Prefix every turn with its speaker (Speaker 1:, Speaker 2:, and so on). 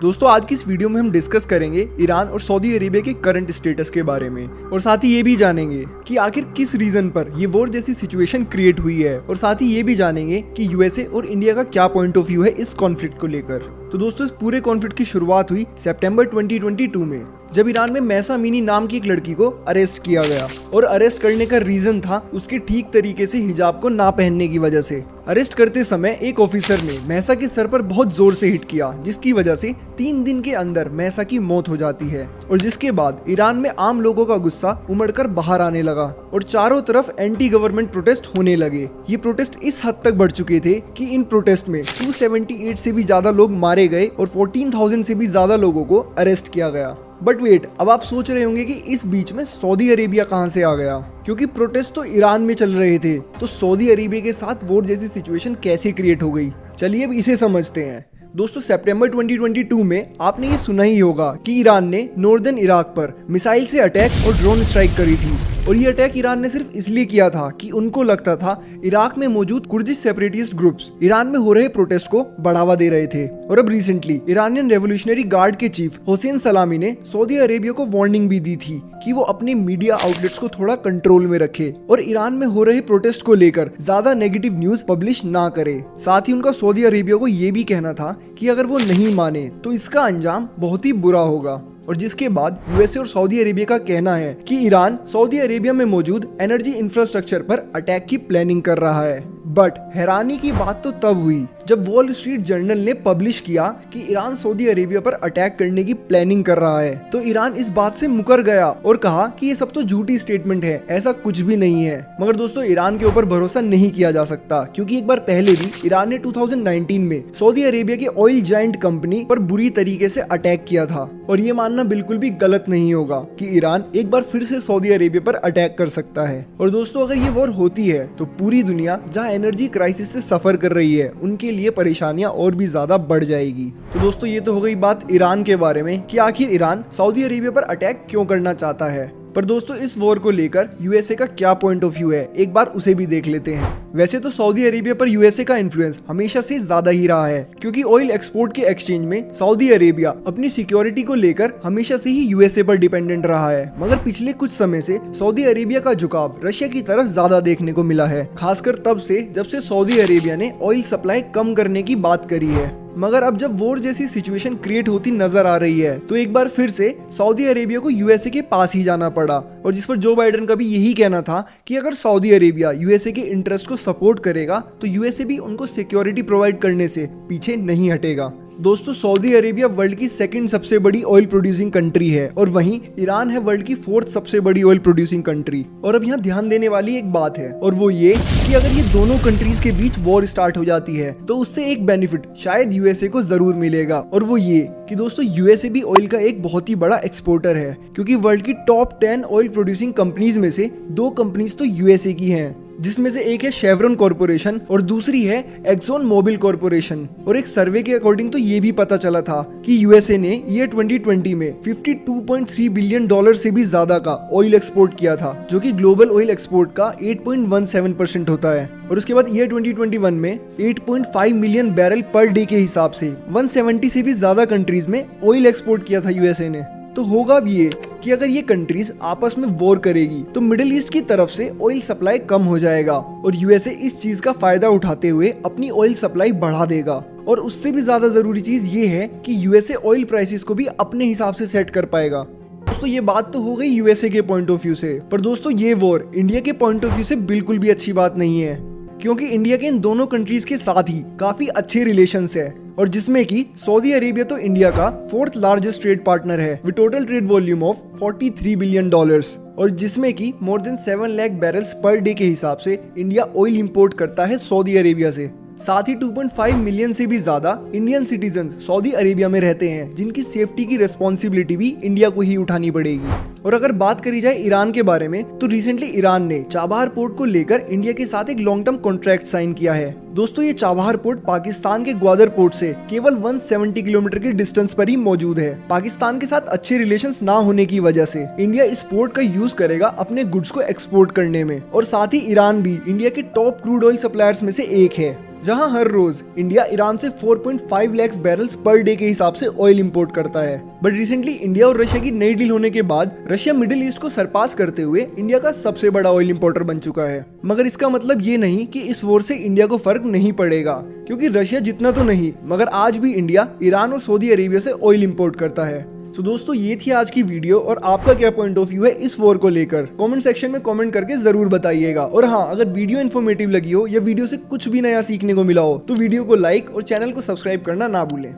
Speaker 1: दोस्तों आज की इस वीडियो में हम डिस्कस करेंगे ईरान और सऊदी अरेबिया के करंट स्टेटस के बारे में और साथ ही ये भी जानेंगे कि आखिर किस रीजन पर ये वॉर जैसी सिचुएशन क्रिएट हुई है और साथ ही ये भी जानेंगे कि यूएसए और इंडिया का क्या पॉइंट ऑफ व्यू है इस कॉन्फ्लिक्ट को लेकर। तो दोस्तों इस पूरे कॉन्फ्लिक्ट की शुरुआत हुई सितंबर 2022 में, जब ईरान में महसा अमीनी नाम की एक लड़की को अरेस्ट किया गया और अरेस्ट करने का रीजन था उसके ठीक तरीके से हिजाब को ना पहनने की वजह से। अरेस्ट करते समय एक ऑफिसर ने महसा के सर पर बहुत जोर से हिट किया, जिसकी वजह से 3 दिन के अंदर महसा की मौत हो जाती है और जिसके बाद ईरान में आम लोगों का गुस्सा उमड़कर बाहर आने लगा और चारों तरफ एंटी गवर्नमेंट प्रोटेस्ट होने लगे। ये प्रोटेस्ट इस हद तक बढ़ चुके थे कि इन प्रोटेस्ट में 278 से भी ज्यादा लोग मारे गए और 14,000 से भी ज्यादा लोगों को अरेस्ट किया गया। बट वेट, अब आप सोच रहे होंगे कि इस बीच में सऊदी अरेबिया कहां से आ गया, क्योंकि प्रोटेस्ट तो ईरान में चल रहे थे, तो सऊदी अरेबिया के साथ वॉर जैसी सिचुएशन कैसे क्रिएट हो गई। चलिए अब इसे समझते हैं। दोस्तों सितंबर 2022 में आपने ये सुना ही होगा कि ईरान ने नॉर्दर्न इराक पर मिसाइल से अटैक और ड्रोन स्ट्राइक करी थी और ये अटैक ईरान ने सिर्फ इसलिए किया था कि उनको लगता था इराक में मौजूद कुर्दिश सेपरेटिस्ट ग्रुप्स ईरान में हो रहे प्रोटेस्ट को बढ़ावा दे रहे थे। और अब रिसेंटली ईरानियन रेवोल्यूशनरी गार्ड के चीफ हुसैन सलामी ने सऊदी अरेबिया को वार्निंग भी दी थी कि वो अपने मीडिया आउटलेट्स को थोड़ा कंट्रोल में रखे और ईरान में हो रहे प्रोटेस्ट को लेकर ज्यादा नेगेटिव न्यूज पब्लिश ना करे। साथ ही उनका सऊदी अरेबिया को ये भी कहना था कि अगर वो नहीं माने तो इसका अंजाम बहुत ही बुरा होगा। और जिसके बाद यूएसए और सऊदी अरेबिया का कहना है कि ईरान सऊदी अरेबिया में मौजूद एनर्जी इंफ्रास्ट्रक्चर पर अटैक की प्लानिंग कर रहा है। बट हैरानी की बात तो तब हुई जब वॉल स्ट्रीट जर्नल ने पब्लिश किया कि ईरान सऊदी अरेबिया पर अटैक करने की प्लानिंग कर रहा है, तो ईरान इस बात से मुकर गया और कहा कि ये सब तो झूठी स्टेटमेंट है, ऐसा कुछ भी नहीं है। मगर दोस्तों ईरान के ऊपर भरोसा नहीं किया जा सकता, क्योंकि एक बार पहले भी ईरान ने 2019 में सऊदी अरेबिया के ऑयल जायंट कंपनी पर बुरी तरीके से अटैक किया था और ये मानना बिल्कुल भी गलत नहीं होगा कि ईरान एक बार फिर से सऊदी अरेबिया पर अटैक कर सकता है। और दोस्तों अगर ये वॉर होती है तो पूरी दुनिया जहाँ एनर्जी क्राइसिस से सफर कर रही है उनके लिए परेशानियां और भी ज्यादा बढ़ जाएगी। तो दोस्तों ये तो हो गई बात ईरान के बारे में कि आखिर ईरान सऊदी अरेबिया पर अटैक क्यों करना चाहता है। पर दोस्तों इस वॉर को लेकर यूएसए का क्या पॉइंट ऑफ व्यू है, एक बार उसे भी देख लेते हैं। वैसे तो सऊदी अरेबिया पर यूएसए का इन्फ्लुएंस हमेशा से ज्यादा ही रहा है, क्योंकि ऑयल एक्सपोर्ट के एक्सचेंज में सऊदी अरेबिया अपनी सिक्योरिटी को लेकर हमेशा से ही यूएसए पर डिपेंडेंट रहा है। मगर पिछले कुछ समय से सऊदी अरेबिया का झुकाव रशिया की तरफ ज्यादा देखने को मिला है, खासकर तब से जब से सऊदी अरेबिया ने ऑयल सप्लाई कम करने की बात करी है। मगर अब जब वॉर जैसी सिचुएशन क्रिएट होती नजर आ रही है तो एक बार फिर से सऊदी अरेबिया को यूएसए के पास ही जाना पड़ा, और जिस पर जो बाइडेन का भी यही कहना था कि अगर सऊदी अरेबिया यूएसए के इंटरेस्ट को सपोर्ट करेगा तो यूएसए भी उनको सिक्योरिटी प्रोवाइड करने से पीछे नहीं हटेगा। दोस्तों सऊदी अरेबिया वर्ल्ड की 2nd सबसे बड़ी ऑयल प्रोड्यूसिंग कंट्री है और वहीं ईरान है वर्ल्ड की 4th सबसे बड़ी ऑयल प्रोड्यूसिंग कंट्री। और अब यहाँ ध्यान देने वाली एक बात है और वो ये कि अगर ये दोनों कंट्रीज के बीच वॉर स्टार्ट हो जाती है तो उससे एक बेनिफिट शायद यूएसए को जरूर मिलेगा, और वो ये कि दोस्तों यूएसए भी ऑयल का एक बहुत ही बड़ा एक्सपोर्टर है, क्योंकि वर्ल्ड की टॉप 10 ऑयल प्रोड्यूसिंग कंपनीज में से 2 कंपनीज तो यूएसए की हैं, जिसमें से एक है शेवरॉन कॉर्पोरेशन और दूसरी है एक्सॉन मोबिल कॉर्पोरेशन। और एक सर्वे के अकॉर्डिंग तो ये भी पता चला था कि यूएसए ने ईयर 2020 में $52.3 बिलियन से भी ज्यादा का ऑयल एक्सपोर्ट किया था, जो कि ग्लोबल ऑयल एक्सपोर्ट का 8.17% होता है। और उसके बाद ईयर 2021 में 8.5 मिलियन बैरल पर डे के हिसाब से 170 से भी ज्यादा कंट्रीज में ऑयल एक्सपोर्ट किया था यूएसए ने। तो होगा भी ये कि अगर ये कंट्रीज आपस में वॉर करेगी तो मिडिल ईस्ट की तरफ से ऑयल सप्लाई कम हो जाएगा और यूएसए इस चीज का फायदा उठाते हुए अपनी ऑयल सप्लाई बढ़ा देगा। और उससे भी ज्यादा जरूरी चीज ये है कि यूएसए ऑयल प्राइसेस को भी अपने हिसाब से सेट कर पाएगा। दोस्तों ये बात तो हो गई यूएसए के पॉइंट ऑफ व्यू से, पर दोस्तों ये वॉर इंडिया के पॉइंट ऑफ व्यू से बिल्कुल भी अच्छी बात नहीं है, क्योंकि इंडिया के इन दोनों कंट्रीज के साथ ही काफी अच्छे रिलेशंस है, और जिसमें कि सऊदी अरेबिया तो इंडिया का 4th लार्जेस्ट ट्रेड पार्टनर है with total trade volume of $43 billion, और जिसमें कि more than 7 lakh barrels per day के हिसाब से इंडिया ऑयल इंपोर्ट करता है सऊदी अरेबिया से। साथ ही 2.5 मिलियन से भी ज्यादा इंडियन सिटीजन सऊदी अरेबिया में रहते हैं, जिनकी सेफ्टी की रिस्पॉन्सिबिलिटी भी इंडिया को ही उठानी पड़ेगी। और अगर बात करी जाए ईरान के बारे में तो रिसेंटली ईरान ने चाबहार पोर्ट को लेकर इंडिया के साथ एक लॉन्ग टर्म कॉन्ट्रैक्ट साइन किया है। दोस्तों ये चाबहार पोर्ट पाकिस्तान के ग्वादर पोर्ट से केवल 170 किलोमीटर की डिस्टेंस पर ही मौजूद है। पाकिस्तान के साथ अच्छे रिलेशंस ना होने की वजह से इंडिया इस पोर्ट का यूज करेगा अपने गुड्स को एक्सपोर्ट करने में, और साथ ही ईरान भी इंडिया के टॉप क्रूड ऑयल सप्लायर्स में से एक है। जहां हर रोज इंडिया ईरान से 4.5 लाख बैरल्स पर डे के हिसाब से ऑयल इंपोर्ट करता है। बट रिसेंटली इंडिया और रशिया की नई डील होने के बाद रशिया मिडिल ईस्ट को सरपास करते हुए इंडिया का सबसे बड़ा ऑयल इंपोर्टर बन चुका है। मगर इसका मतलब ये नहीं कि इस वॉर से इंडिया को फर्क नहीं पड़ेगा, क्योंकि रशिया जितना तो नहीं मगर आज भी इंडिया ईरान और सऊदी अरेबिया से ऑयल इंपोर्ट करता है। तो दोस्तों ये थी आज की वीडियो, और आपका क्या पॉइंट ऑफ व्यू है इस वॉर को लेकर कमेंट सेक्शन में कमेंट करके जरूर बताइएगा। और हाँ, अगर वीडियो इन्फॉर्मेटिव लगी हो या वीडियो से कुछ भी नया सीखने को मिला हो तो वीडियो को लाइक और चैनल को सब्सक्राइब करना ना भूलें।